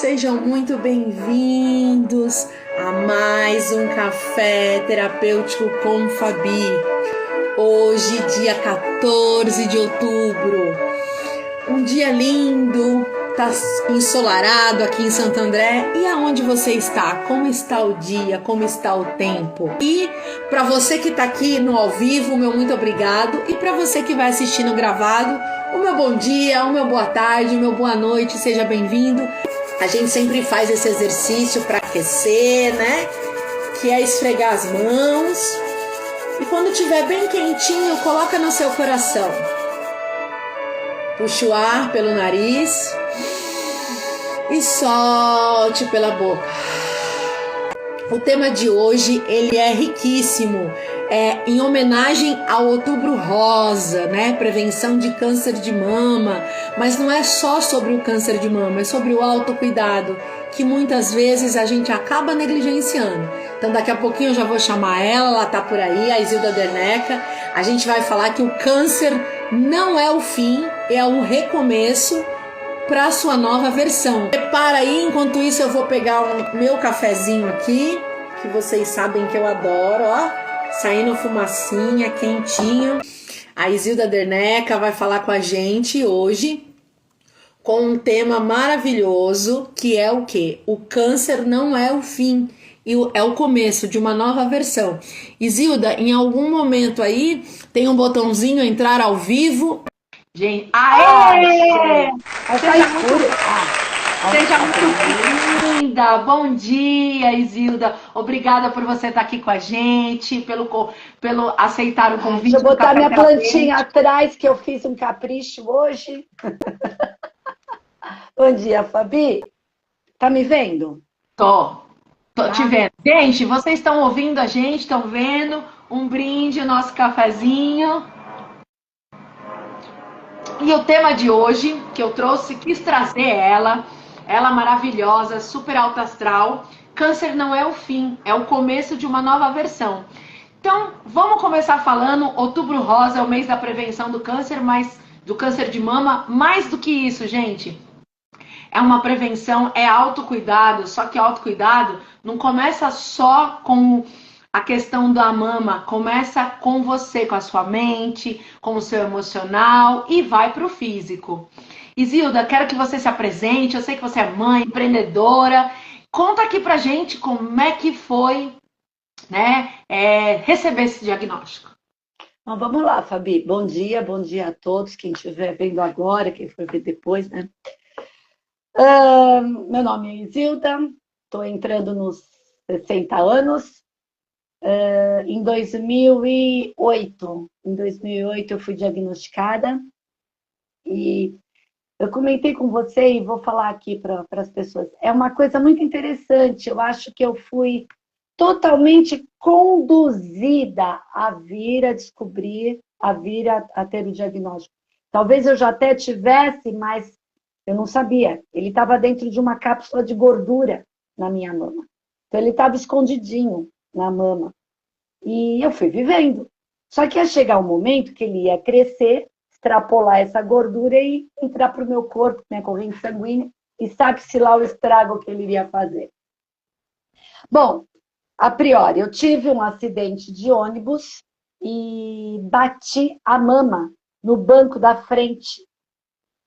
Sejam muito bem-vindos a mais um Café Terapêutico com Fabi. Hoje, dia 14 de outubro, um dia lindo, tá ensolarado aqui em Santo André. E aonde você está? Como está o dia? Como está o tempo? E para você que está aqui no ao vivo, meu muito obrigado. E para você que vai assistir no gravado, o meu bom dia, o meu boa tarde, o meu boa noite, seja bem-vindo. A gente sempre faz esse exercício para aquecer, né? Que é esfregar as mãos. E quando estiver bem quentinho, coloca no seu coração. Puxa o ar pelo nariz e solte pela boca. O tema de hoje, ele é riquíssimo. É em homenagem ao Outubro Rosa, né? Prevenção de câncer de mama. Mas não é só sobre o câncer de mama, é sobre o autocuidado, que muitas vezes a gente acaba negligenciando. Então daqui a pouquinho eu já vou chamar ela tá por aí, a Isilda Derneca. A gente vai falar que o câncer não é o fim, é um recomeço para a sua nova versão. Prepara aí, enquanto isso eu vou pegar o meu cafezinho aqui, que vocês sabem que eu adoro, ó. Saindo fumacinha, quentinho. A Isilda Derneca vai falar com a gente hoje com um tema maravilhoso, que é o quê? O câncer não é o fim, é o começo de uma nova versão. Isilda, em algum momento aí, tem um botãozinho entrar ao vivo. Gente, seja muito bem-vinda. Bom dia, Isilda. Obrigada por você estar aqui com a gente, pelo aceitar o convite. Deixa eu botar minha plantinha atrás, que eu fiz um capricho hoje. Bom dia, Fabi. Tá me vendo? Tô te vendo. Gente, vocês estão ouvindo a gente? Estão vendo? Um brinde, o nosso cafezinho. E o tema de hoje, que eu trouxe, quis trazer ela maravilhosa, super alta astral. Câncer não é o fim, é o começo de uma nova versão. Então, vamos começar falando. Outubro Rosa é o mês da prevenção do câncer, mas do câncer de mama. Mais do que isso, gente, é uma prevenção, é autocuidado. Só que autocuidado não começa só com a questão da mama, começa com você, com a sua mente, com o seu emocional e vai para o físico. Isilda, quero que você se apresente. Eu sei que você é mãe, empreendedora. Conta aqui pra gente como é que foi, né, receber esse diagnóstico. Então, vamos lá, Fabi. Bom dia a todos. Quem estiver vendo agora, quem for ver depois, né? Meu nome é Isilda, estou entrando nos 60 anos. Em 2008 eu fui diagnosticada e eu comentei com você e vou falar aqui para as pessoas. É uma coisa muito interessante. Eu acho que eu fui totalmente conduzida a vir a descobrir, a vir a ter o diagnóstico. Talvez eu já até tivesse, mas eu não sabia. Ele estava dentro de uma cápsula de gordura na minha mama. Então ele estava escondidinho na mama. E eu fui vivendo. Só que ia chegar um momento que ele ia crescer, extrapolar essa gordura e entrar para o meu corpo, minha corrente sanguínea, e sabe-se lá o estrago que ele iria fazer. Bom, a priori, eu tive um acidente de ônibus e bati a mama no banco da frente.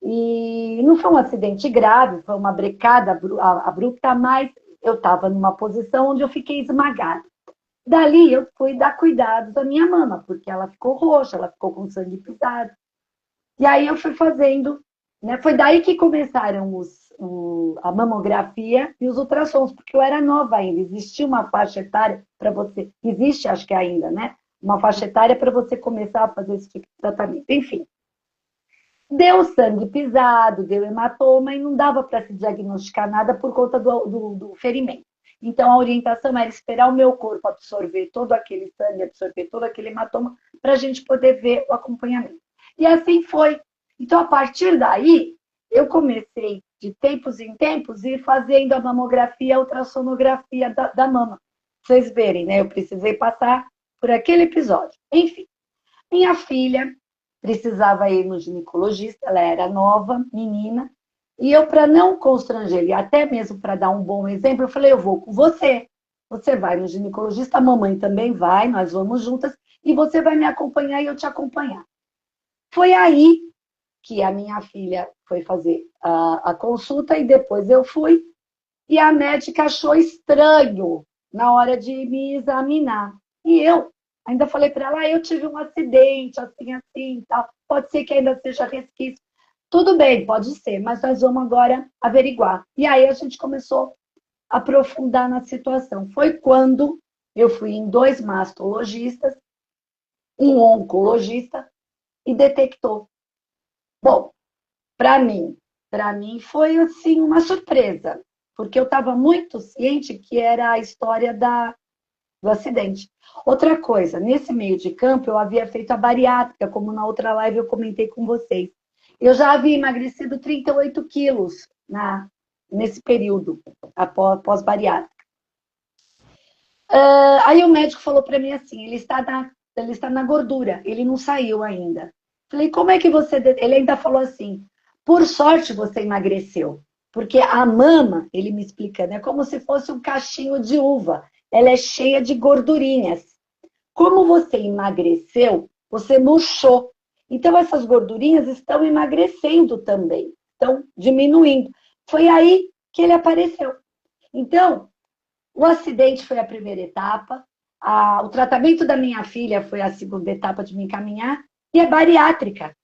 E não foi um acidente grave, foi uma brecada abrupta, mas eu estava numa posição onde eu fiquei esmagada. Dali eu fui dar cuidados à minha mama, porque ela ficou roxa, ela ficou com sangue pisado. E aí eu fui fazendo, né? Foi daí que começaram a mamografia e os ultrassons, porque eu era nova ainda. Existia uma faixa etária para você, existe, acho que ainda, né? Uma faixa etária para você começar a fazer esse tipo de tratamento. Enfim, deu sangue pisado, deu hematoma e não dava para se diagnosticar nada por conta do ferimento. Então, a orientação era esperar o meu corpo absorver todo aquele sangue, absorver todo aquele hematoma, para a gente poder ver o acompanhamento. E assim foi. Então, a partir daí, eu comecei, de tempos em tempos, ir fazendo a mamografia, a ultrassonografia da mama. Vocês verem, né? Eu precisei passar por aquele episódio. Enfim, minha filha precisava ir no ginecologista, ela era nova, menina, E eu, para não constranger ele, até mesmo para dar um bom exemplo, eu falei, eu vou com você. Você vai no ginecologista, a mamãe também vai, nós vamos juntas, e você vai me acompanhar e eu te acompanhar. Foi aí que a minha filha foi fazer a consulta e depois eu fui, e a médica achou estranho na hora de me examinar. E eu ainda falei para ela, eu tive um acidente, assim, tal. Pode ser que ainda seja resquício. Tudo bem, pode ser, mas nós vamos agora averiguar. E aí a gente começou a aprofundar na situação. Foi quando eu fui em 2 mastologistas, um oncologista, e detectou. Bom, para mim foi assim uma surpresa, porque eu estava muito ciente que era a história do acidente. Outra coisa, nesse meio de campo eu havia feito a bariátrica, como na outra live eu comentei com vocês. Eu já havia emagrecido 38 quilos nesse período, após bariátrica. Aí o médico falou para mim assim, ele está na gordura, ele não saiu ainda. Falei, como é que você... Ele ainda falou assim, por sorte você emagreceu, porque a mama, ele me explicando, é como se fosse um cachinho de uva, ela é cheia de gordurinhas. Como você emagreceu, você murchou. Então essas gordurinhas estão emagrecendo também, estão diminuindo. Foi aí que ele apareceu. Então, o acidente foi a primeira etapa, o tratamento da minha filha foi a segunda etapa de me encaminhar, e a bariátrica.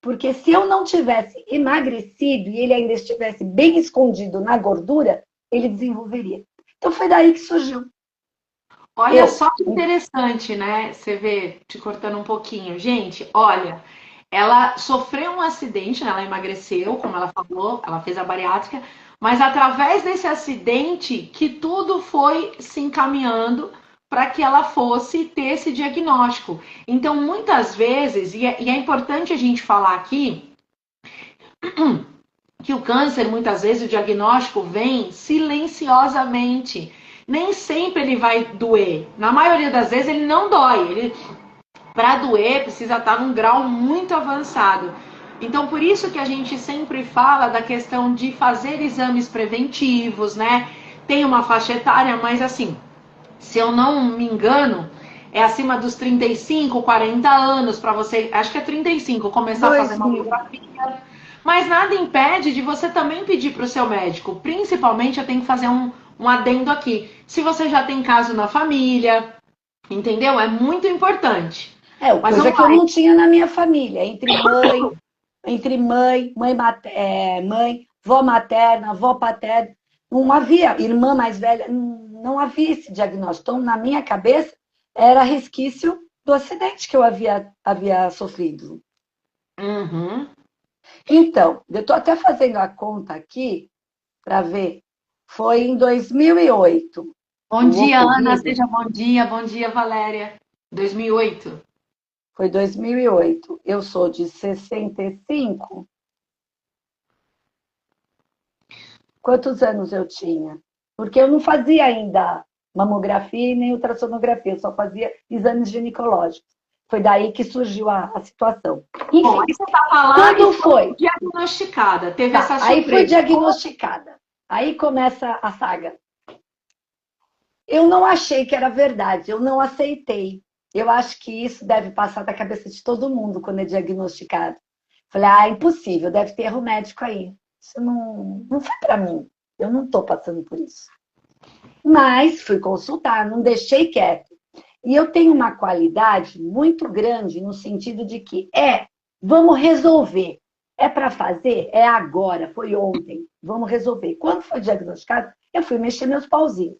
Porque se eu não tivesse emagrecido e ele ainda estivesse bem escondido na gordura, ele desenvolveria. Então foi daí que surgiu. Olha só que interessante, né? Você vê, te cortando um pouquinho. Gente, olha, ela sofreu um acidente, né? Ela emagreceu, como ela falou, ela fez a bariátrica, mas através desse acidente que tudo foi se encaminhando para que ela fosse ter esse diagnóstico. Então, muitas vezes, e é importante a gente falar aqui, que o câncer, muitas vezes, o diagnóstico vem silenciosamente. Nem sempre ele vai doer. Na maioria das vezes, ele não dói. Para doer, precisa estar num grau muito avançado. Então, por isso que a gente sempre fala da questão de fazer exames preventivos, né? Tem uma faixa etária, mas assim, se eu não me engano, é acima dos 35, 40 anos para você, acho que é 35, começar a fazer mamografia. Mas nada impede de você também pedir para o seu médico. Principalmente, eu tenho que fazer um adendo aqui. Se você já tem caso na família, entendeu? É muito importante. Mas coisa que eu não tinha na minha família. Mãe, vó materna, vó paterna. Não havia, irmã mais velha, não havia esse diagnóstico. Então, na minha cabeça, era resquício do acidente que eu havia sofrido. Uhum. Então, eu estou até fazendo a conta aqui para ver. Foi em 2008. Bom dia, Ana. Seja bom dia, Valéria. 2008. Foi 2008. Eu sou de 65. Quantos anos eu tinha? Porque eu não fazia ainda mamografia e nem ultrassonografia, eu só fazia exames ginecológicos. Foi daí que surgiu a situação. Enfim, bom, aí você está falando quando foi diagnosticada, teve essa surpresa. Aí foi diagnosticada. Aí começa a saga. Eu não achei que era verdade, eu não aceitei. Eu acho que isso deve passar da cabeça de todo mundo quando é diagnosticado. Falei, impossível, deve ter erro médico aí. Isso não foi para mim. Eu não estou passando por isso. Mas fui consultar, não deixei quieto. E eu tenho uma qualidade muito grande no sentido de que vamos resolver. É para fazer? É agora, foi ontem. Vamos resolver. Quando foi diagnosticado, eu fui mexer meus pauzinhos.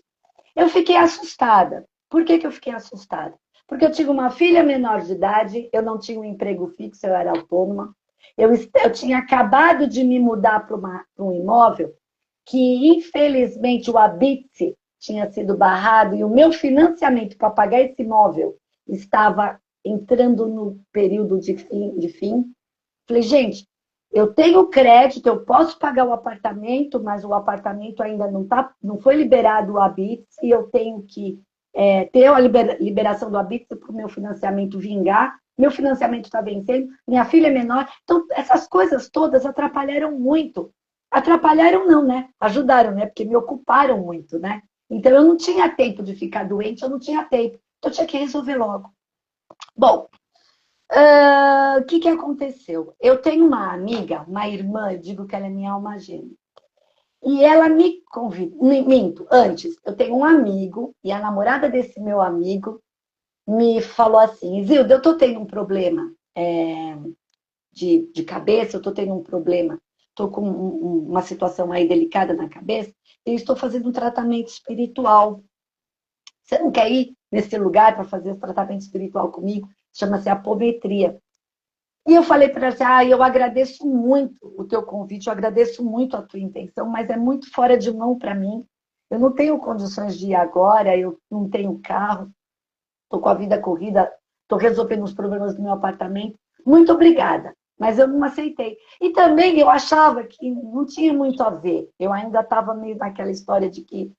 Eu fiquei assustada. Por que eu fiquei assustada? Porque eu tive uma filha menor de idade, eu não tinha um emprego fixo, eu era autônoma. Eu tinha acabado de me mudar para um imóvel que, infelizmente, o habite tinha sido barrado e o meu financiamento para pagar esse imóvel estava entrando no período de fim. Falei, gente, eu tenho crédito, eu posso pagar o apartamento, mas o apartamento ainda não foi liberado o habite e eu tenho que ter a liberação do habite para o meu financiamento vingar. Meu financiamento está vencendo, minha filha é menor. Então, essas coisas todas atrapalharam muito Atrapalharam não, né? Ajudaram, né? Porque me ocuparam muito, né? Então eu não tinha tempo de ficar doente, eu não tinha tempo. Então eu tinha que resolver logo. Bom, o que aconteceu? Eu tenho uma amiga, uma irmã, eu digo que ela é minha alma gêmea. E ela me convidou, minto, antes, eu tenho um amigo, e a namorada desse meu amigo me falou assim, Zilda, eu tô tendo um problema de cabeça, eu tô tendo um problema, tô com uma situação aí delicada na cabeça, e estou fazendo um tratamento espiritual. Você não quer ir nesse lugar para fazer esse tratamento espiritual comigo? Chama-se apometria. E eu falei para ela assim, eu agradeço muito o teu convite, eu agradeço muito a tua intenção, mas é muito fora de mão para mim. Eu não tenho condições de ir agora, eu não tenho carro, estou com a vida corrida, estou resolvendo os problemas do meu apartamento. Muito obrigada, mas eu não aceitei. E também eu achava que não tinha muito a ver. Eu ainda estava meio naquela história de que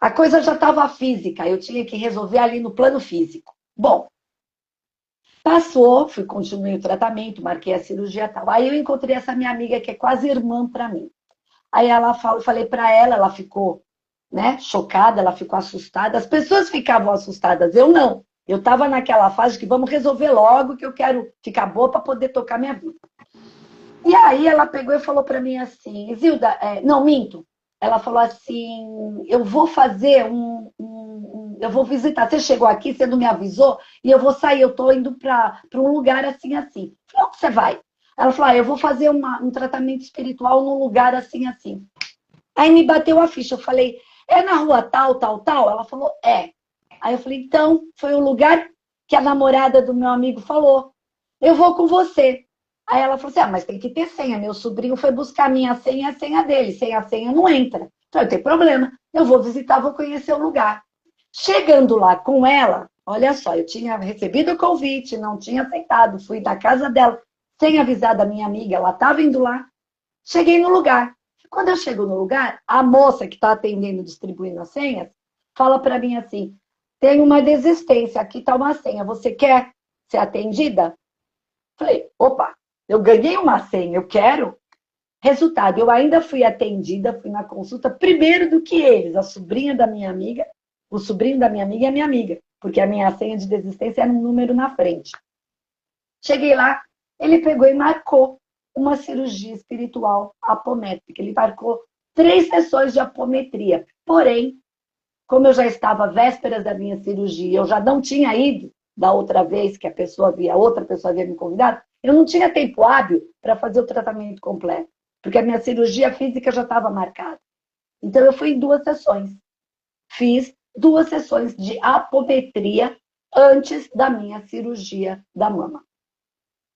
a coisa já estava física, eu tinha que resolver ali no plano físico. Bom, passou, continuei o tratamento, marquei a cirurgia e tal. Aí eu encontrei essa minha amiga que é quase irmã para mim. Aí eu falei para ela, ela ficou, né, chocada, ela ficou assustada. As pessoas ficavam assustadas, eu não. Eu estava naquela fase que vamos resolver logo, que eu quero ficar boa para poder tocar minha vida. E aí ela pegou e falou para mim assim, Zilda, não, minto. Ela falou assim, eu vou fazer eu vou visitar. Você chegou aqui, você não me avisou, e eu vou sair, eu estou indo para um lugar assim, assim. Eu falei, onde você vai? Ela falou, eu vou fazer um tratamento espiritual num lugar assim, assim. Aí me bateu a ficha, eu falei, é na rua tal, tal, tal? Ela falou, é. Aí eu falei, então, foi o lugar que a namorada do meu amigo falou. Eu vou com você. Aí ela falou assim, mas tem que ter senha. Meu sobrinho foi buscar minha senha e a senha dele. Sem a senha não entra. Então, não tem problema. Eu vou visitar, vou conhecer o lugar. Chegando lá com ela, olha só, eu tinha recebido o convite, não tinha aceitado, fui da casa dela, sem avisar da minha amiga, ela estava indo lá. Cheguei no lugar. Quando eu chego no lugar, a moça que está atendendo, distribuindo as senhas, fala para mim assim, tem uma desistência, aqui está uma senha, você quer ser atendida? Falei, opa, eu ganhei uma senha, eu quero. Resultado, eu ainda fui atendida, fui na consulta primeiro do que eles, a sobrinha da minha amiga, o sobrinho da minha amiga e a minha amiga, porque a minha senha de desistência era um número na frente. Cheguei lá, ele pegou e marcou uma cirurgia espiritual apométrica. Ele marcou 3 sessões de apometria. Porém, como eu já estava vésperas da minha cirurgia, eu já não tinha ido da outra vez que a outra pessoa havia me convidado, eu não tinha tempo hábil para fazer o tratamento completo, porque a minha cirurgia física já estava marcada. Então eu fui em 2 sessões. Fiz 2 sessões de apometria antes da minha cirurgia da mama.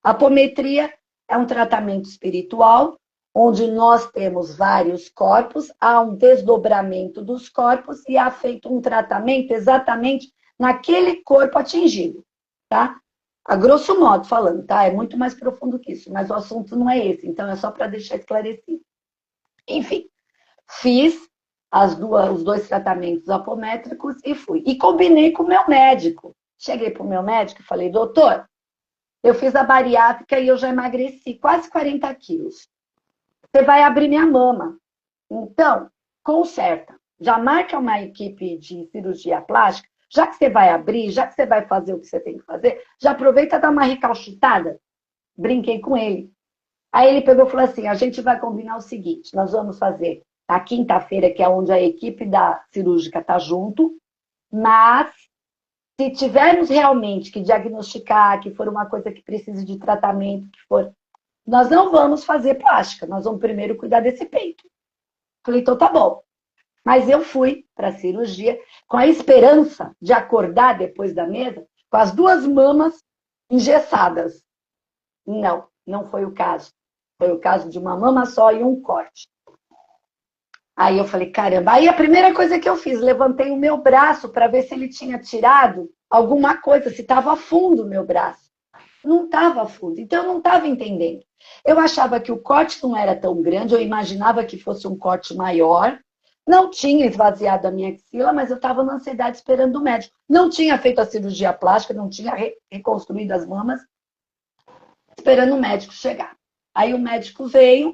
A apometria é um tratamento espiritual, onde nós temos vários corpos, há um desdobramento dos corpos e há feito um tratamento exatamente naquele corpo atingido, tá? A grosso modo falando, tá? É muito mais profundo que isso, mas o assunto não é esse, então é só para deixar esclarecido. Enfim, fiz os 2 tratamentos apométricos e fui. E combinei com o meu médico. Cheguei para o meu médico e falei, doutor, eu fiz a bariátrica e eu já emagreci quase 40 quilos. Você vai abrir minha mama. Então, conserta. Já marca uma equipe de cirurgia plástica. Já que você vai abrir, já que você vai fazer o que você tem que fazer, já aproveita e dá uma recalchutada. Brinquei com ele. Aí ele pegou e falou assim, a gente vai combinar o seguinte, nós vamos fazer a quinta-feira, que é onde a equipe da cirúrgica está junto, mas se tivermos realmente que diagnosticar, que for uma coisa que precise de tratamento, que for, nós não vamos fazer plástica, nós vamos primeiro cuidar desse peito. Falei, então tá bom. Mas eu fui para a cirurgia com a esperança de acordar depois da mesa com as 2 mamas engessadas. Não, não foi o caso. Foi o caso de uma mama só e um corte. Aí eu falei, caramba. Aí a primeira coisa que eu fiz, levantei o meu braço para ver se ele tinha tirado alguma coisa, se estava fundo o meu braço. Não estava fundo, então eu não estava entendendo. Eu achava que o corte não era tão grande, eu imaginava que fosse um corte maior. Não tinha esvaziado a minha axila, mas eu estava na ansiedade esperando o médico. Não tinha feito a cirurgia plástica, não tinha reconstruído as mamas, esperando o médico chegar. Aí o médico veio,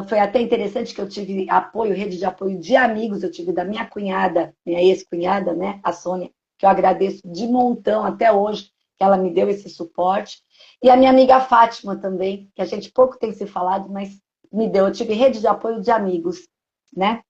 Foi até interessante que eu tive apoio, rede de apoio de amigos, eu tive da minha cunhada, minha ex-cunhada, né, a Sônia, que eu agradeço de montão até hoje, que ela me deu esse suporte. E a minha amiga Fátima também, que a gente pouco tem se falado, mas me deu. Eu tive rede de apoio de amigos, né?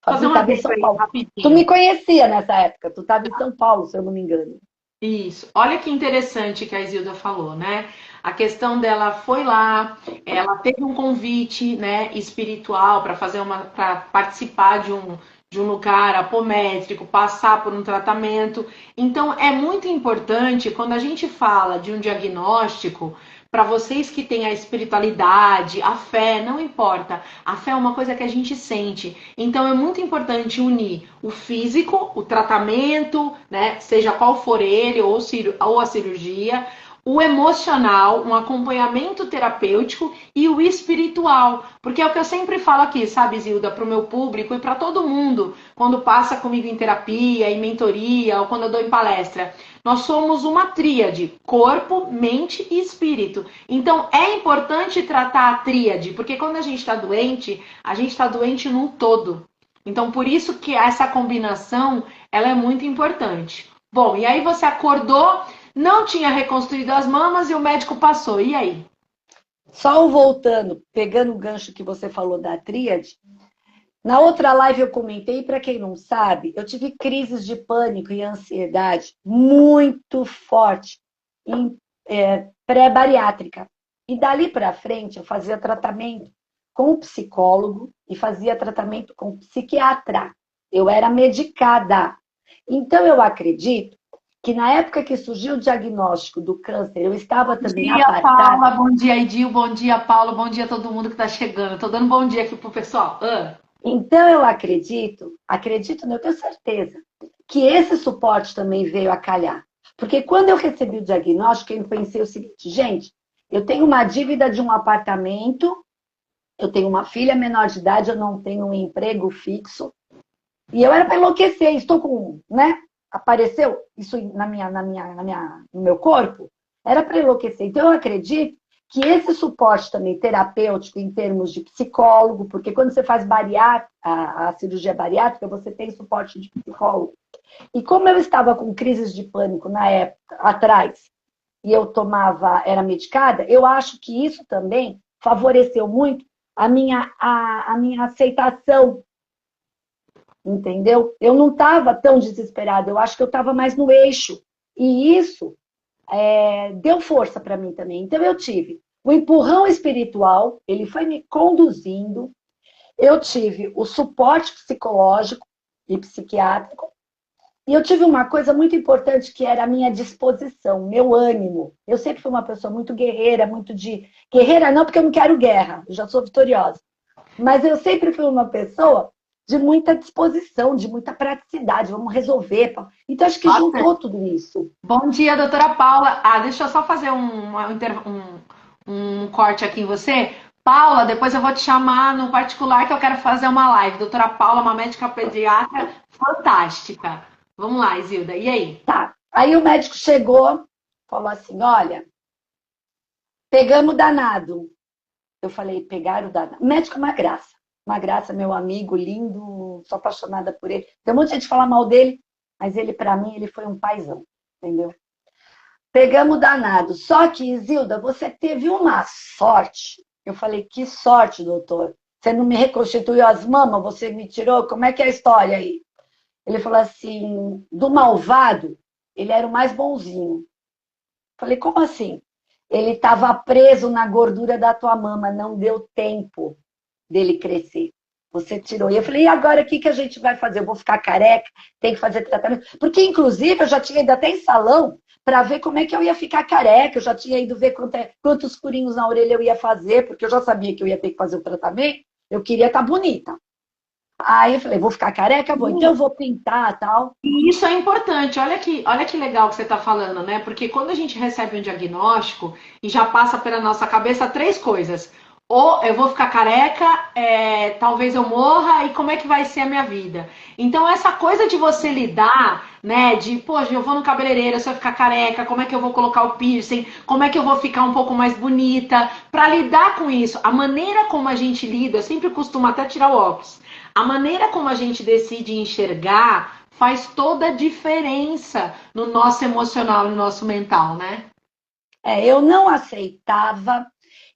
Fazer Fabinho uma estava em adendo São aí, Paulo. Tu rapidinho. me conhecia nessa época, tu estava em São Paulo, se eu não me engano. Isso. Olha que interessante que a Isilda falou, né? A questão dela foi lá, ela teve um convite, né, espiritual para para participar de um lugar apométrico, passar por um tratamento. Então, é muito importante quando a gente fala de um diagnóstico, para vocês que têm a espiritualidade, a fé, não importa. A fé é uma coisa que a gente sente. Então, é muito importante unir o físico, o tratamento, né, seja qual for ele, ou a cirurgia, o emocional, um acompanhamento terapêutico e o espiritual. Porque é o que eu sempre falo aqui, sabe, Zilda, para o meu público e para todo mundo, quando passa comigo em terapia, em mentoria, ou quando eu dou em palestra. Nós somos uma tríade, corpo, mente e espírito. Então, é importante tratar a tríade, porque quando a gente está doente num todo. Então, por isso que essa combinação, ela é muito importante. Bom, e aí você acordou, não tinha reconstruído as mamas e o médico passou. E aí? Só voltando, pegando o gancho que você falou da tríade, na outra live eu comentei, para quem não sabe, eu tive crises de pânico e ansiedade muito forte em pré-bariátrica. E dali para frente eu fazia tratamento com o psicólogo e fazia tratamento com o psiquiatra. Eu era medicada. Então eu acredito que na época que surgiu o diagnóstico do câncer, eu estava Bom também dia, apartada. Paula. Bom dia, Edil. Bom dia, Paulo. Bom dia a todo mundo que está chegando. Estou dando bom dia aqui pro pessoal. Então eu acredito, não, eu tenho certeza, que esse suporte também veio a calhar. Porque quando eu recebi o diagnóstico, eu pensei o seguinte, gente, eu tenho uma dívida de um apartamento, eu tenho uma filha menor de idade, eu não tenho um emprego fixo, e eu era para enlouquecer, estou com, né? Apareceu isso no meu corpo, era para enlouquecer. Então eu acredito que esse suporte também terapêutico em termos de psicólogo, porque quando você faz a cirurgia bariátrica, você tem suporte de psicólogo. E como eu estava com crises de pânico na época, atrás, e eu era medicada, eu acho que isso também favoreceu muito a minha aceitação, entendeu? Eu não estava tão desesperada, eu acho que eu estava mais no eixo. E isso deu força para mim também. Então eu tive o empurrão espiritual, ele foi me conduzindo, eu tive o suporte psicológico e psiquiátrico, e eu tive uma coisa muito importante que era a minha disposição, meu ânimo. Eu sempre fui uma pessoa muito guerreira, Guerreira não, porque eu não quero guerra, eu já sou vitoriosa. Mas eu sempre fui uma pessoa de muita disposição, de muita praticidade, vamos resolver. Então, acho que juntou tudo isso. Bom dia, doutora Paula. Deixa eu só fazer um corte aqui em você. Paula, depois eu vou te chamar no particular que eu quero fazer uma live. Doutora Paula, uma médica pediatra fantástica. Vamos lá, Isilda. E aí? Tá. Aí o médico chegou, falou assim, olha, pegamos o danado. Eu falei, pegaram o danado. O médico é uma graça, meu amigo, lindo, sou apaixonada por ele. Tem um monte de gente falar mal dele, mas ele, para mim, ele foi um paizão, entendeu? Pegamos o danado. Só que, Isilda, você teve uma sorte. Eu falei, que sorte, doutor. Você não me reconstituiu as mamas, você me tirou, como é que é a história aí? Ele falou assim, do malvado, ele era o mais bonzinho. Eu falei, como assim? Ele estava preso na gordura da tua mama, não deu tempo dele crescer. Você tirou. E eu falei, e agora o que a gente vai fazer? Eu vou ficar careca? Tem que fazer tratamento? Porque, inclusive, eu já tinha ido até em salão para ver como é que eu ia ficar careca. Eu já tinha ido ver quantos furinhos na orelha eu ia fazer, porque eu já sabia que eu ia ter que fazer o tratamento. Eu queria estar bonita. Aí eu falei, vou ficar careca? Vou. Então eu vou pintar e tal. E isso é importante. Olha que legal que você está falando, né? Porque quando a gente recebe um diagnóstico e já passa pela nossa cabeça três coisas. ou eu vou ficar careca, talvez eu morra, e como é que vai ser a minha vida? Então, essa coisa de você lidar, né, de, poxa, eu vou no cabeleireiro, se eu ficar careca, como é que eu vou colocar o piercing, como é que eu vou ficar um pouco mais bonita, para lidar com isso, a maneira como a gente lida, eu sempre costumo até tirar o óculos, a maneira como a gente decide enxergar faz toda a diferença no nosso emocional, no nosso mental, né? Eu não aceitava,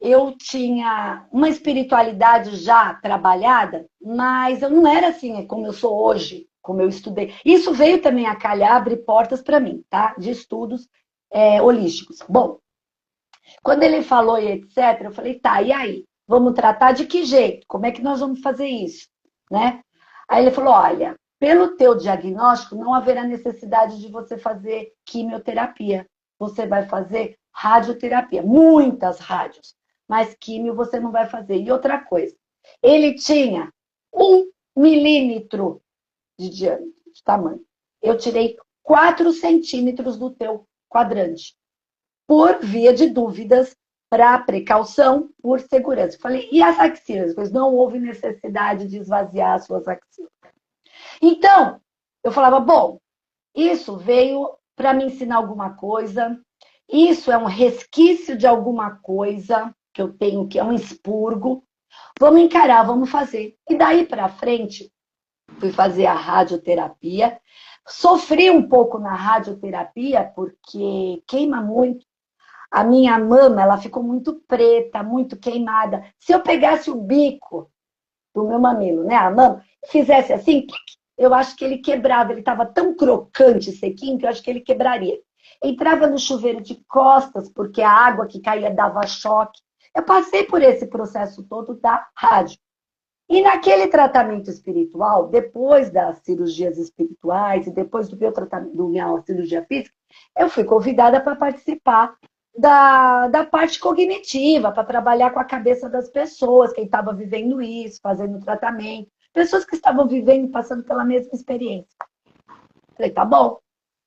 eu tinha uma espiritualidade já trabalhada, mas eu não era assim como eu sou hoje, como eu estudei. Isso veio também a calhar, abrir portas para mim, tá? De estudos holísticos. Bom, quando ele falou e etc., eu falei, tá, e aí? Vamos tratar de que jeito? Como é que nós vamos fazer isso? Né? Aí ele falou, olha, pelo teu diagnóstico, não haverá necessidade de você fazer quimioterapia. Você vai fazer radioterapia, muitas rádios, mas químio você não vai fazer. E outra coisa, ele tinha 1 milímetro de diâmetro, de tamanho. Eu tirei 4 centímetros do teu quadrante por via de dúvidas, para precaução, por segurança. Eu falei, e as axilas? Pois não houve necessidade de esvaziar as suas axilas. Então, eu falava, bom, isso veio para me ensinar alguma coisa, isso é um resquício de alguma coisa que eu tenho, que é um expurgo, vamos encarar, vamos fazer. E daí para frente, fui fazer a radioterapia, sofri um pouco na radioterapia, porque queima muito. A minha mama, ela ficou muito preta, muito queimada. Se eu pegasse o bico do meu mamilo, né, a mama, e fizesse assim, eu acho que ele quebrava. Ele estava tão crocante, sequinho, que eu acho que ele quebraria. Entrava no chuveiro de costas, porque a água que caía dava choque. Eu passei por esse processo todo da rádio. E naquele tratamento espiritual, depois das cirurgias espirituais e depois do meu tratamento, da minha cirurgia física, eu fui convidada para participar da parte cognitiva, para trabalhar com a cabeça das pessoas, quem estava vivendo isso, fazendo tratamento, pessoas que estavam vivendo, passando pela mesma experiência. Falei, tá bom,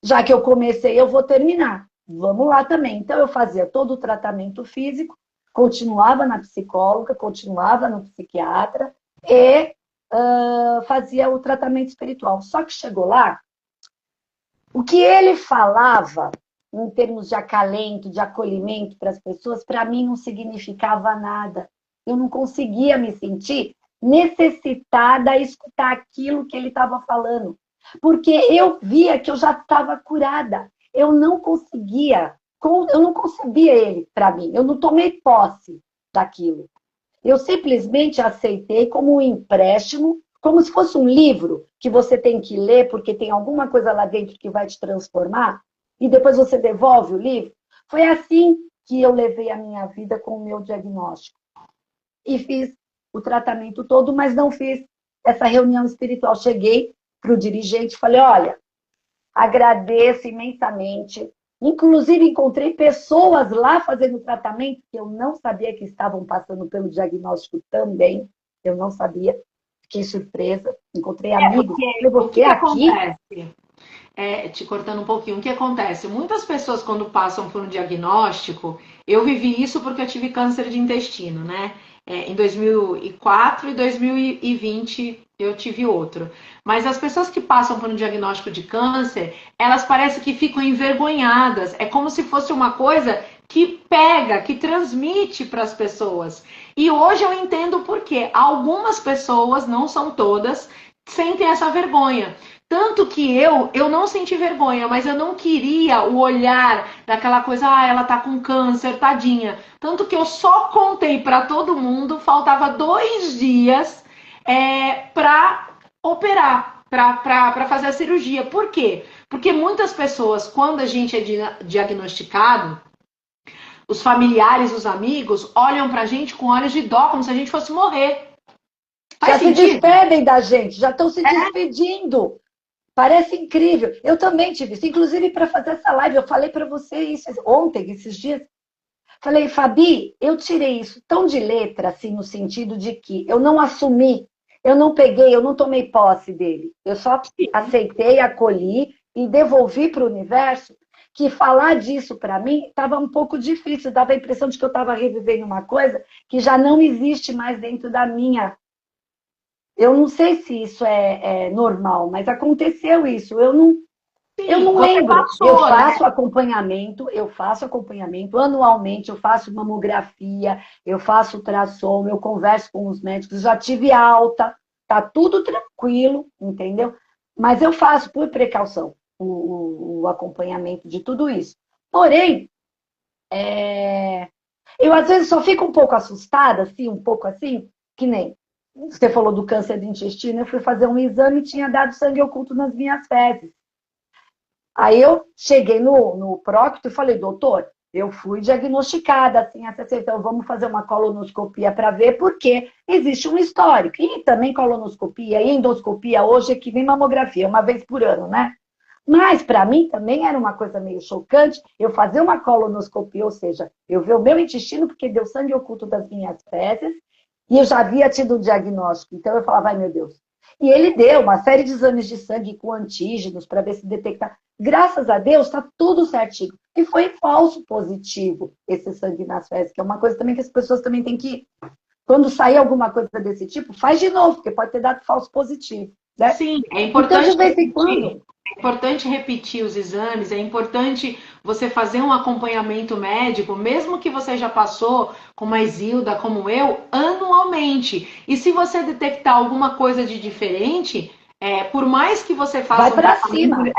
já que eu comecei, eu vou terminar. Vamos lá também. Então, eu fazia todo o tratamento físico, continuava na psicóloga, continuava no psiquiatra e fazia o tratamento espiritual. Só que chegou lá, o que ele falava em termos de acalento, de acolhimento para as pessoas, para mim não significava nada. Eu não conseguia me sentir necessitada a escutar aquilo que ele estava falando. Porque eu via que eu já estava curada. Eu não conseguia, eu não concebia ele para mim. Eu não tomei posse daquilo. Eu simplesmente aceitei como um empréstimo, como se fosse um livro que você tem que ler porque tem alguma coisa lá dentro que vai te transformar e depois você devolve o livro. Foi assim que eu levei a minha vida com o meu diagnóstico. E fiz o tratamento todo, mas não fiz essa reunião espiritual. Cheguei para o dirigente e falei, olha, agradeço imensamente. Inclusive, encontrei pessoas lá fazendo tratamento que eu não sabia que estavam passando pelo diagnóstico também. Eu não sabia. Fiquei surpresa. Encontrei amigos. Porque Falei, o que você aqui? acontece? Te cortando um pouquinho, o que acontece? Muitas pessoas, quando passam por um diagnóstico, eu vivi isso porque eu tive câncer de intestino, né? Em 2004 e 2020 eu tive outro. Mas as pessoas que passam por um diagnóstico de câncer, elas parecem que ficam envergonhadas. É como se fosse uma coisa que pega, que transmite para as pessoas. E hoje eu entendo por quê. Algumas pessoas, não são todas, sentem essa vergonha. Tanto que eu não senti vergonha, mas eu não queria o olhar daquela coisa, ela tá com câncer, tadinha. Tanto que eu só contei para todo mundo, faltava 2 dias para operar, para fazer a cirurgia. Por quê? Porque muitas pessoas, quando a gente é diagnosticado, os familiares, os amigos, olham pra gente com olhos de dó, como se a gente fosse morrer. Já Faz se sentido? despedem da gente, já estão se despedindo. Parece incrível. Eu também tive isso. Inclusive, para fazer essa live, eu falei para você isso ontem, esses dias. Falei, Fabi, eu tirei isso tão de letra, assim, no sentido de que eu não assumi, eu não peguei, eu não tomei posse dele. Eu só aceitei, acolhi e devolvi para o universo que falar disso para mim estava um pouco difícil, dava a impressão de que eu estava revivendo uma coisa que já não existe mais dentro da minha. Eu não sei se isso é normal, mas aconteceu isso. Eu Sim, não você lembro. passou, né? Eu faço acompanhamento anualmente, eu faço mamografia, eu faço ultrassom, eu converso com os médicos, já tive alta, tá tudo tranquilo, entendeu? Mas eu faço por precaução o acompanhamento de tudo isso. Porém, eu às vezes só fico um pouco assustada, assim, um pouco assim, que nem você falou do câncer do intestino, eu fui fazer um exame e tinha dado sangue oculto nas minhas fezes. Aí eu cheguei no prócto e falei, doutor, eu fui diagnosticada assim, então vamos fazer uma colonoscopia para ver, porque existe um histórico. E também colonoscopia e endoscopia hoje é que nem mamografia, uma vez por ano, né? Mas para mim também era uma coisa meio chocante eu fazer uma colonoscopia, ou seja, eu ver o meu intestino porque deu sangue oculto das minhas fezes e eu já havia tido o diagnóstico. Então eu falava, ai meu Deus. E ele deu uma série de exames de sangue com antígenos para ver se detectar. Graças a Deus, está tudo certinho. E foi falso positivo esse sangue nas fezes, que é uma coisa também que as pessoas também têm que, quando sair alguma coisa desse tipo, faz de novo, porque pode ter dado falso positivo, né? Sim, é Então, de importante vez em repetir. quando, É importante repetir os exames, é importante você fazer um acompanhamento médico, mesmo que você já passou com uma Isilda como eu, anualmente. E se você detectar alguma coisa de diferente, por mais que você vai faça um para tratamento, cima.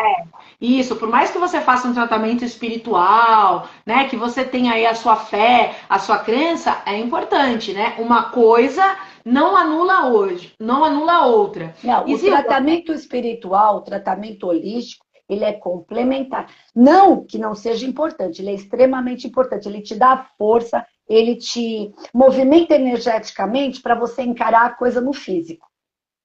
isso, por mais que você faça um tratamento espiritual, né, que você tenha aí a sua fé, a sua crença, é importante, né? Uma coisa não anula hoje, não anula a outra. Não, o Isilda, tratamento espiritual, o tratamento holístico, ele é complementar. Não que não seja importante, ele é extremamente importante. Ele te dá força, ele te movimenta energeticamente para você encarar a coisa no físico.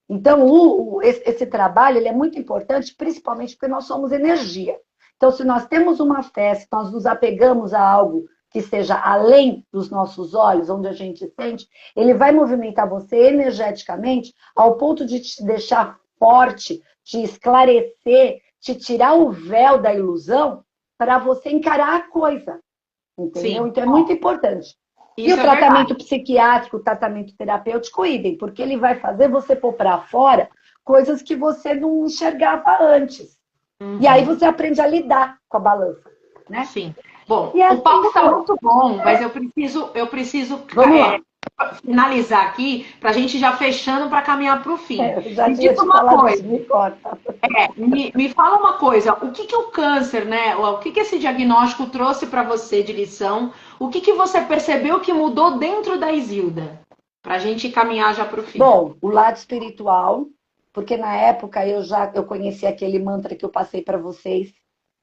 Então, esse trabalho ele é muito importante, principalmente porque nós somos energia. Então, se nós temos uma fé, se nós nos apegamos a algo que esteja além dos nossos olhos, onde a gente sente, ele vai movimentar você energeticamente ao ponto de te deixar forte, te esclarecer, te tirar o véu da ilusão para você encarar a coisa. Entendeu? sim, Então, é muito importante. E isso o é verdade. tratamento psiquiátrico, o tratamento terapêutico, idem, porque ele vai fazer você pôr para fora coisas que você não enxergava antes. E aí Uhum, você aprende a lidar com a balança, né? sim. Bom, E o assim papo tá foi. muito bom, mas eu preciso Vamos lá. finalizar aqui para a gente já fechando para caminhar para o fim. Eu já Me tinha diz te uma falado coisa, isso, me corta. me fala uma coisa, o que que o câncer, né? O que que esse diagnóstico trouxe para você de lição? O que que você percebeu que mudou dentro da Isilda? Para a gente caminhar já para o fim. Bom, o lado espiritual, porque na época eu conheci aquele mantra que eu passei para vocês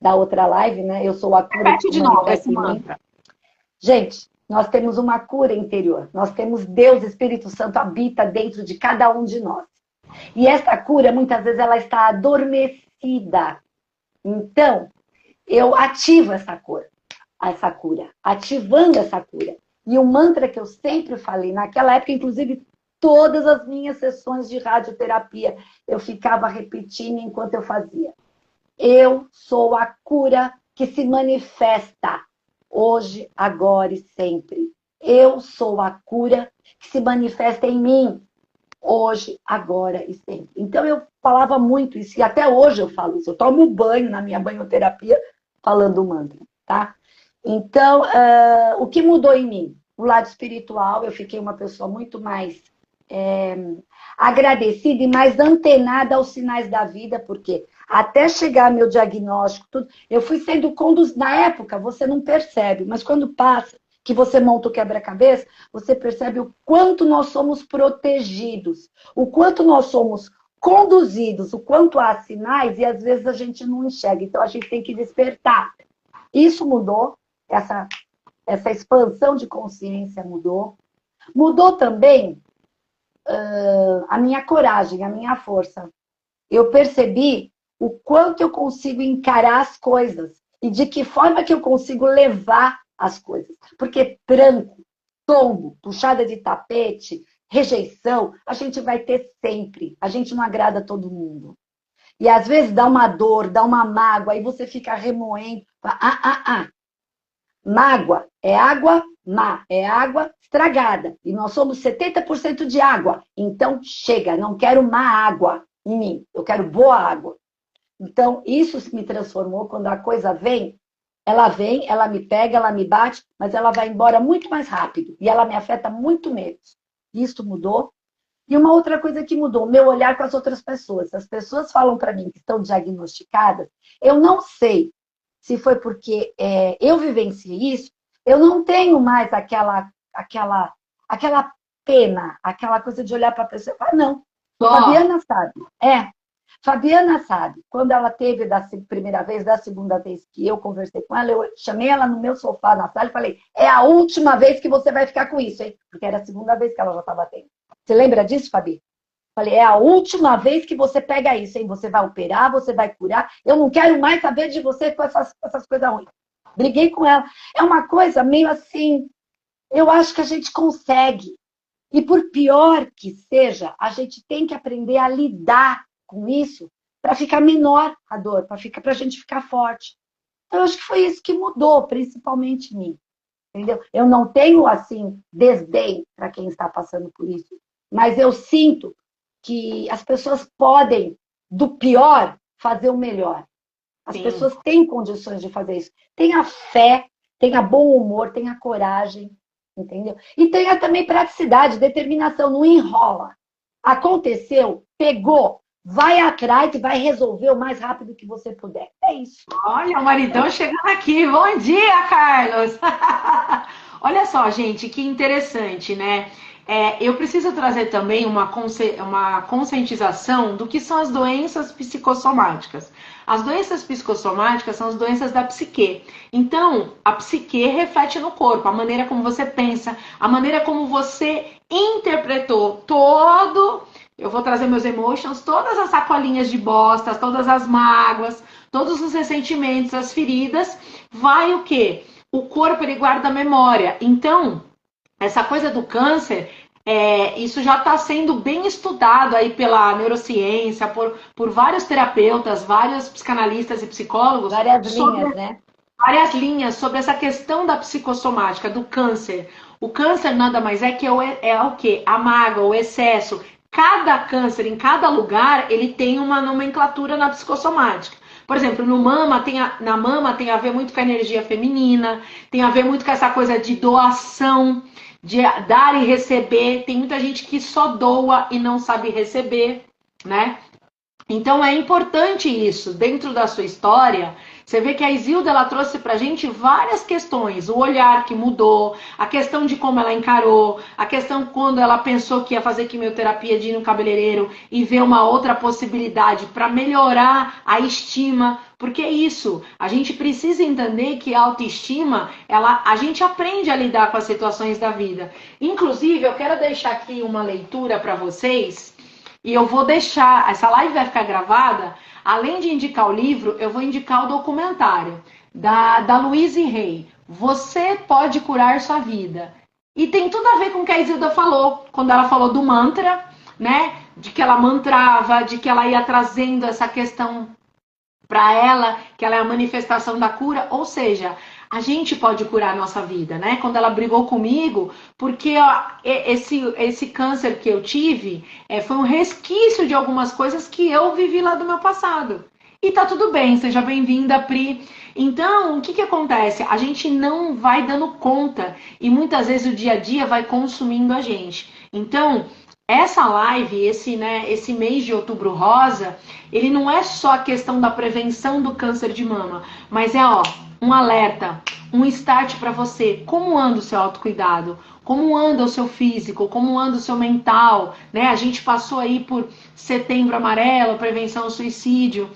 da outra live, né? Eu sou a cura que Repete se de novo esse manifesta em mim. mantra. Gente, nós temos uma cura interior. Nós temos Deus, Espírito Santo, habita dentro de cada um de nós. E essa cura, muitas vezes, ela está adormecida. Então, eu ativo essa cura, ativando essa cura. E o mantra que eu sempre falei, naquela época, inclusive, todas as minhas sessões de radioterapia, eu ficava repetindo enquanto eu fazia. Eu sou a cura que se manifesta hoje, agora e sempre. Eu sou a cura que se manifesta em mim hoje, agora e sempre. Então eu falava muito isso, e até hoje eu falo isso. Eu tomo banho na minha banhoterapia falando o mantra, tá? Então, o que mudou em mim? O lado espiritual, eu fiquei uma pessoa muito mais agradecida e mais antenada aos sinais da vida, porque até chegar meu diagnóstico, tudo, eu fui sendo conduzida. Na época, você não percebe, mas quando passa, que você monta o quebra-cabeça, você percebe o quanto nós somos protegidos, o quanto nós somos conduzidos, o quanto há sinais e às vezes a gente não enxerga. Então a gente tem que despertar. Isso mudou, essa expansão de consciência mudou. Mudou também a minha coragem, a minha força. Eu percebi o quanto eu consigo encarar as coisas e de que forma que eu consigo levar as coisas. Porque tranco, tombo, puxada de tapete, rejeição, a gente vai ter sempre. A gente não agrada todo mundo. E às vezes dá uma dor, dá uma mágoa, aí você fica remoendo. Mágoa é água má, é água estragada. E nós somos 70% de água. Então, chega, não quero má água em mim, eu quero boa água. Então, isso me transformou quando a coisa vem, ela me pega, ela me bate, mas ela vai embora muito mais rápido e ela me afeta muito menos. Isso mudou. E uma outra coisa que mudou, meu olhar com as outras pessoas. As pessoas falam para mim que estão diagnosticadas, eu não sei se foi porque eu vivenciei isso, eu não tenho mais aquela pena, aquela coisa de olhar para a pessoa e falar, não, Fabiana sabe. Fabiana sabe. Quando ela teve da primeira vez, da segunda vez que eu conversei com ela, eu chamei ela no meu sofá na sala e falei, é a última vez que você vai ficar com isso, hein? Porque era a segunda vez que ela já estava tendo. Você lembra disso, Fabi? Falei, é a última vez que você pega isso, hein? Você vai operar, você vai curar. Eu não quero mais saber de você com essas coisas ruins. Briguei com ela. É uma coisa meio assim, eu acho que a gente consegue. E por pior que seja, a gente tem que aprender a lidar com isso para ficar menor a dor, para a gente ficar forte. Então, eu acho que foi isso que mudou, principalmente em mim. Entendeu? Eu não tenho, assim, desdém para quem está passando por isso. Mas eu sinto que as pessoas podem, do pior, fazer o melhor. As pessoas têm condições de fazer isso. Tenha fé, tenha bom humor, tenha coragem, entendeu? E tenha também praticidade, determinação, não enrola. Aconteceu, pegou, vai atrás e vai resolver o mais rápido que você puder. É isso. Olha, o maridão chegando aqui. Bom dia, Carlos! Olha só, gente, que interessante, né? Eu preciso trazer também uma conscientização do que são as doenças psicossomáticas. As doenças psicossomáticas são as doenças da psique. Então, a psique reflete no corpo, a maneira como você pensa, a maneira como você interpretou eu vou trazer meus emotions, todas as sacolinhas de bostas, todas as mágoas, todos os ressentimentos, as feridas, vai o quê? O corpo, ele guarda a memória. Então, essa coisa do câncer, isso já está sendo bem estudado aí pela neurociência, por vários terapeutas, vários psicanalistas e psicólogos. Várias linhas, né? Várias linhas sobre essa questão da psicossomática, do câncer. O câncer nada mais é que é o quê? A mágoa, o excesso. Cada câncer, em cada lugar, ele tem uma nomenclatura na psicossomática. Por exemplo, na mama tem a ver muito com a energia feminina, tem a ver muito com essa coisa de doação, de dar e receber. Tem muita gente que só doa e não sabe receber, né? Então é importante isso, dentro da sua história. Você vê que a Isilda, ela trouxe pra gente várias questões. O olhar que mudou, a questão de como ela encarou, a questão quando ela pensou que ia fazer quimioterapia de ir no cabeleireiro e ver uma outra possibilidade para melhorar a estima. Porque é isso, a gente precisa entender que a autoestima, a gente aprende a lidar com as situações da vida. Inclusive, eu quero deixar aqui uma leitura para vocês. E eu vou deixar, essa live vai ficar gravada, além de indicar o livro, eu vou indicar o documentário da Louise Hay. Você pode curar sua vida. E tem tudo a ver com o que a Isilda falou, quando ela falou do mantra, né? De que ela mantrava, de que ela ia trazendo essa questão para ela, que ela é a manifestação da cura, ou seja, a gente pode curar a nossa vida, né? Quando ela brigou comigo, porque esse câncer que eu tive foi um resquício de algumas coisas que eu vivi lá do meu passado. E tá tudo bem, seja bem-vinda, Pri. Então, o que acontece? A gente não vai dando conta e muitas vezes o dia a dia vai consumindo a gente. Então, essa live, esse mês de Outubro Rosa, ele não é só a questão da prevenção do câncer de mama, mas um alerta, um start para você. Como anda o seu autocuidado? Como anda o seu físico? Como anda o seu mental? Né? A gente passou aí por Setembro Amarelo, prevenção ao suicídio.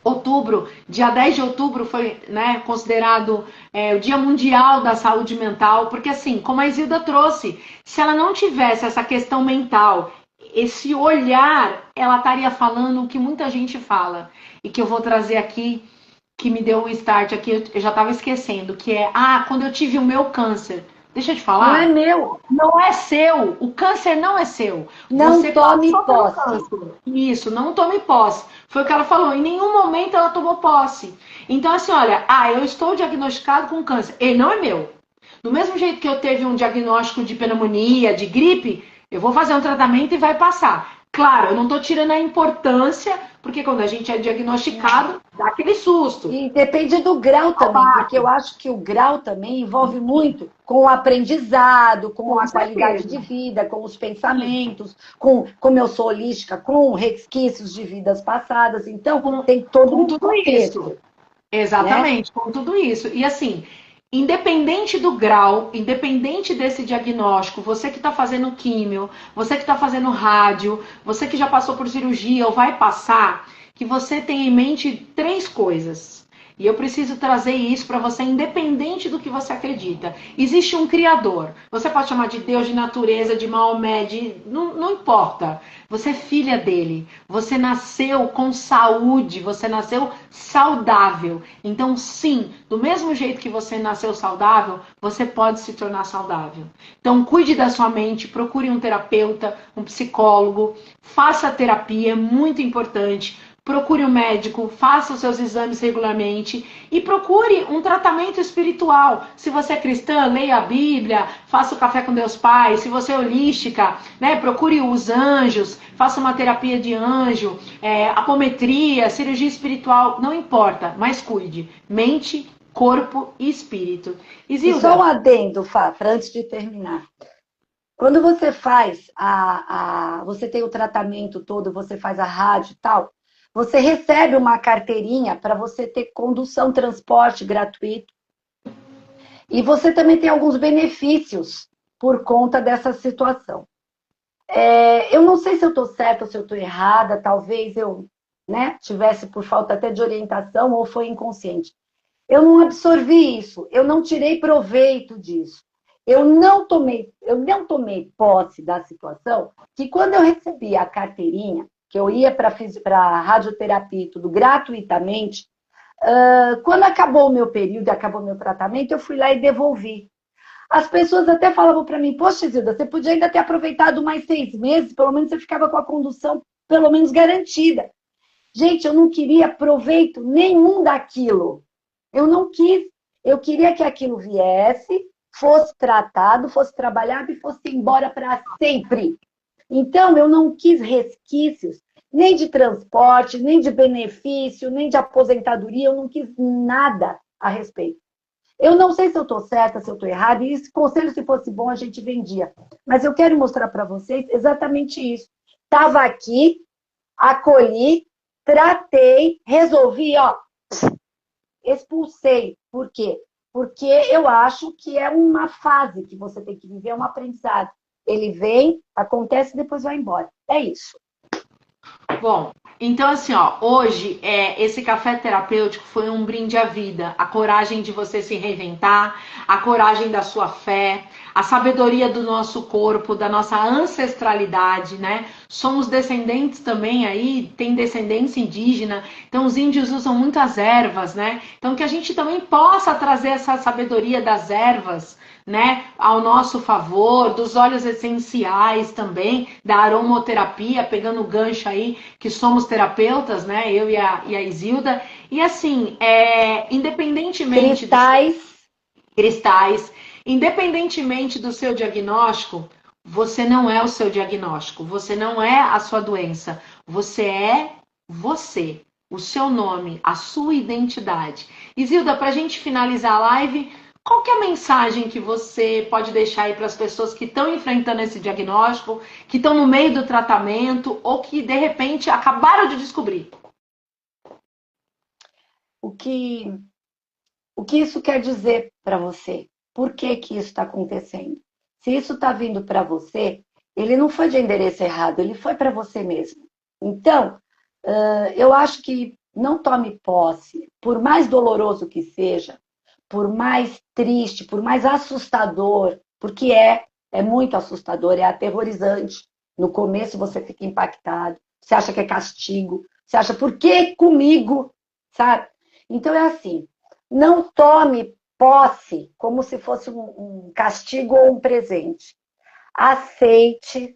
Outubro, dia 10 de outubro foi, né, considerado o Dia Mundial da Saúde Mental, porque assim, como a Isilda trouxe, se ela não tivesse essa questão mental, esse olhar, ela estaria falando o que muita gente fala, e que eu vou trazer aqui, que me deu um start aqui, eu já estava esquecendo, que quando eu tive o meu câncer. Deixa eu te Não é falar. meu. Não é seu. O câncer não é seu. Não Você tome passou pelo posse. câncer. Isso, não tome posse. Foi o que ela falou. Em nenhum momento ela tomou posse. Então, assim, olha, eu estou diagnosticado com câncer. Ele não é meu. Do mesmo jeito que eu teve um diagnóstico de pneumonia, de gripe, eu vou fazer um tratamento e vai passar. Claro, eu não estou tirando a importância, porque quando a gente é diagnosticado, dá aquele susto. E depende do grau também, porque eu acho que o grau também envolve muito com o aprendizado, com a qualidade de vida, com os pensamentos, com como eu sou holística, com resquícios de vidas passadas. Então, tem todo Com um tudo contexto, isso. né? Exatamente, com tudo isso. E assim, independente do grau, independente desse diagnóstico, você que está fazendo químio, você que está fazendo rádio, você que já passou por cirurgia ou vai passar, que você tenha em mente três coisas. E eu preciso trazer isso para você, independente do que você acredita. Existe um Criador. Você pode chamar de Deus, de natureza, de Maomé, não importa. Você é filha dele. Você nasceu com saúde. Você nasceu saudável. Então, sim, do mesmo jeito que você nasceu saudável, você pode se tornar saudável. Então, cuide da sua mente, procure um terapeuta, um psicólogo, faça terapia, é muito importante. Procure um médico, faça os seus exames regularmente e procure um tratamento espiritual. Se você é cristã, leia a Bíblia, faça o café com Deus Pai. Se você é holística, né, procure os anjos, faça uma terapia de anjo, apometria, cirurgia espiritual, não importa, mas cuide. Mente, corpo e espírito. E só um Isilda, adendo, Fá, para antes de terminar. Quando você faz você tem o tratamento todo, você faz a rádio e tal, você recebe uma carteirinha para você ter condução, transporte gratuito. E você também tem alguns benefícios por conta dessa situação. Eu não sei se eu estou certa ou se eu estou errada, talvez eu, né, tivesse por falta até de orientação ou foi inconsciente. Eu não absorvi isso, eu não tirei proveito disso. Eu não tomei posse da situação, que quando eu recebi a carteirinha, que eu ia para a radioterapia e tudo gratuitamente, quando acabou o meu período, acabou o meu tratamento, eu fui lá e devolvi. As pessoas até falavam para mim, poxa, Zilda, você podia ainda ter aproveitado mais 6 meses, pelo menos você ficava com a condução pelo menos garantida. Gente, eu não queria proveito nenhum daquilo. Eu não quis. Eu queria que aquilo viesse, fosse tratado, fosse trabalhado e fosse embora para sempre. Então, eu não quis resquícios, nem de transporte, nem de benefício, nem de aposentadoria, eu não quis nada a respeito. Eu não sei se eu estou certa, se eu estou errada, e esse conselho, se fosse bom, a gente vendia. Mas eu quero mostrar para vocês exatamente isso. Estava aqui, acolhi, tratei, resolvi, expulsei. Por quê? Porque eu acho que é uma fase que você tem que viver, é um aprendizado. Ele vem, acontece e depois vai embora. É isso. bom, então assim, hoje esse café terapêutico foi um brinde à vida, a coragem de você se reinventar, a coragem da sua fé, a sabedoria do nosso corpo, da nossa ancestralidade, né? Somos descendentes também aí, tem descendência indígena, então os índios usam muitas ervas, né? Então que a gente também possa trazer essa sabedoria das ervas, né, ao nosso favor, dos óleos essenciais também, da aromoterapia, pegando o gancho aí, que somos terapeutas, né, eu e a Isilda, e assim, independentemente cristais, independentemente do seu diagnóstico, você não é o seu diagnóstico, você não é a sua doença, você é você, o seu nome, a sua identidade. Isilda, para a gente finalizar a live, qual que é a mensagem que você pode deixar aí para as pessoas que estão enfrentando esse diagnóstico, que estão no meio do tratamento ou que, de repente, acabaram de descobrir? O que isso quer dizer para você? Por que que isso está acontecendo? Se isso está vindo para você, ele não foi de endereço errado, ele foi para você mesmo. Então, eu acho que não tome posse, por mais doloroso que seja, por mais triste, por mais assustador, porque é muito assustador, é aterrorizante. No começo você fica impactado, você acha que é castigo, você acha, por que comigo? Sabe? Então é assim, não tome posse como se fosse um castigo ou um presente. Aceite,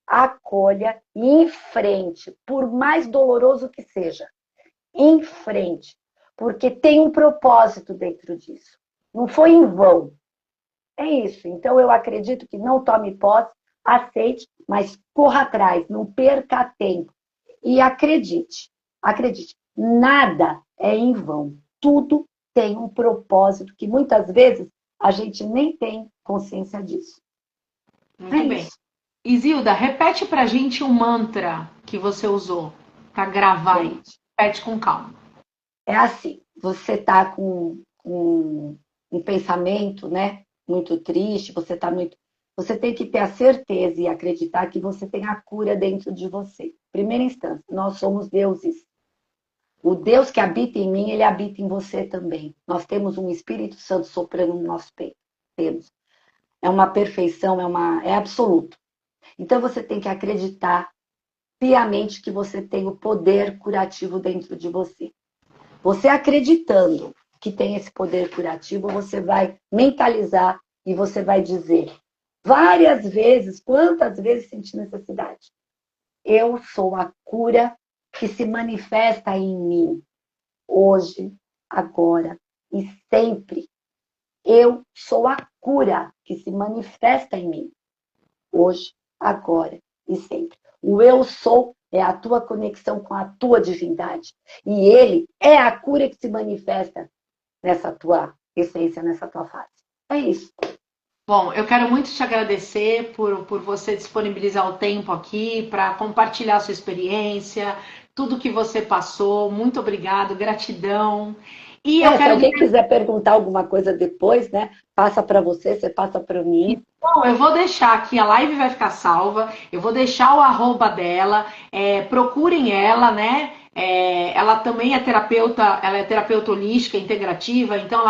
acolha e enfrente, por mais doloroso que seja. Enfrente, porque tem um propósito dentro disso. Não foi em vão. É isso. Então, eu acredito que não tome posse, aceite, mas corra atrás, não perca tempo. E acredite, acredite, nada é em vão. Tudo tem um propósito que muitas vezes a gente nem tem consciência disso. Muito bem. Isso. Isilda, repete pra gente o mantra que você usou para gravar aí. Gente, Repete com calma. é assim, você está com um pensamento, né, muito triste, você tem que ter a certeza e acreditar que você tem a cura dentro de você. Primeira instância, nós somos deuses. O Deus que habita em mim, ele habita em você também. Nós temos um Espírito Santo soprando no nosso peito. Temos. É uma perfeição, é absoluto. Então você tem que acreditar piamente que você tem o poder curativo dentro de você. Você acreditando que tem esse poder curativo, você vai mentalizar e você vai dizer várias vezes, quantas vezes sentir necessidade. Eu sou a cura que se manifesta em mim, hoje, agora e sempre. Eu sou a cura que se manifesta em mim, hoje, agora e sempre. O eu sou é a tua conexão com a tua divindade. E ele é a cura que se manifesta nessa tua essência, nessa tua fase. É isso. Bom, eu quero muito te agradecer por você disponibilizar o tempo aqui para compartilhar a sua experiência, tudo que você passou. Muito obrigado, gratidão. E eu Se quero alguém quiser perguntar alguma coisa depois, né? Passa para você, você passa para mim. Bom, eu vou deixar aqui, a live vai ficar salva, eu vou deixar o arroba dela, procurem ela, né? Ela também é terapeuta, ela é terapeuta holística, integrativa, então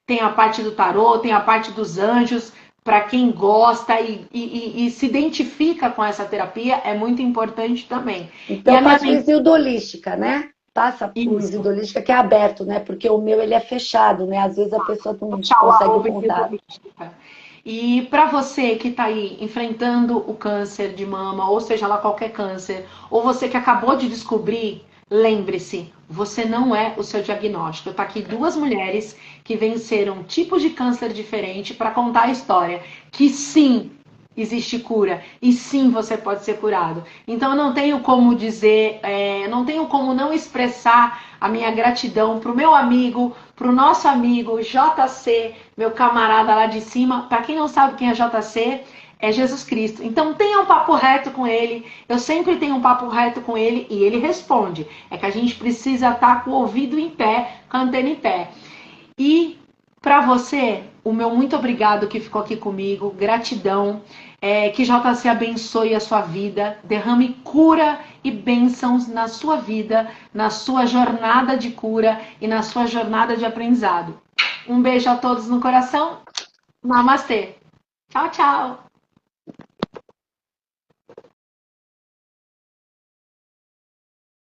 tem a parte do tarô, tem a parte dos anjos, para quem gosta e se identifica com essa terapia, é muito importante também. Então, a minha passa o Isildo Holística, né? Passa o Isso. Isildo Holística, que é aberto, né? Porque o meu, ele é fechado, né? Às vezes a pessoa não Tchau, consegue o arroba contato. Holística. E para você que está aí enfrentando o câncer de mama, ou seja lá qualquer câncer, ou você que acabou de descobrir, lembre-se, você não é o seu diagnóstico. Tá aqui duas mulheres que venceram tipos de câncer diferente para contar a história que sim, existe cura e sim você pode ser curado. Então eu não tenho como dizer, não tenho como não expressar a minha gratidão pro meu amigo, pro nosso amigo JC, meu camarada lá de cima. Para quem não sabe quem é JC, é Jesus Cristo. Então tenha um papo reto com ele. Eu sempre tenho um papo reto com ele e ele responde. É que a gente precisa estar com o ouvido em pé, com a antena em pé. E para você, o meu muito obrigado que ficou aqui comigo, gratidão, que JC abençoe a sua vida, derrame cura e bênçãos na sua vida, na sua jornada de cura e na sua jornada de aprendizado. Um beijo a todos no coração, namastê, tchau, tchau.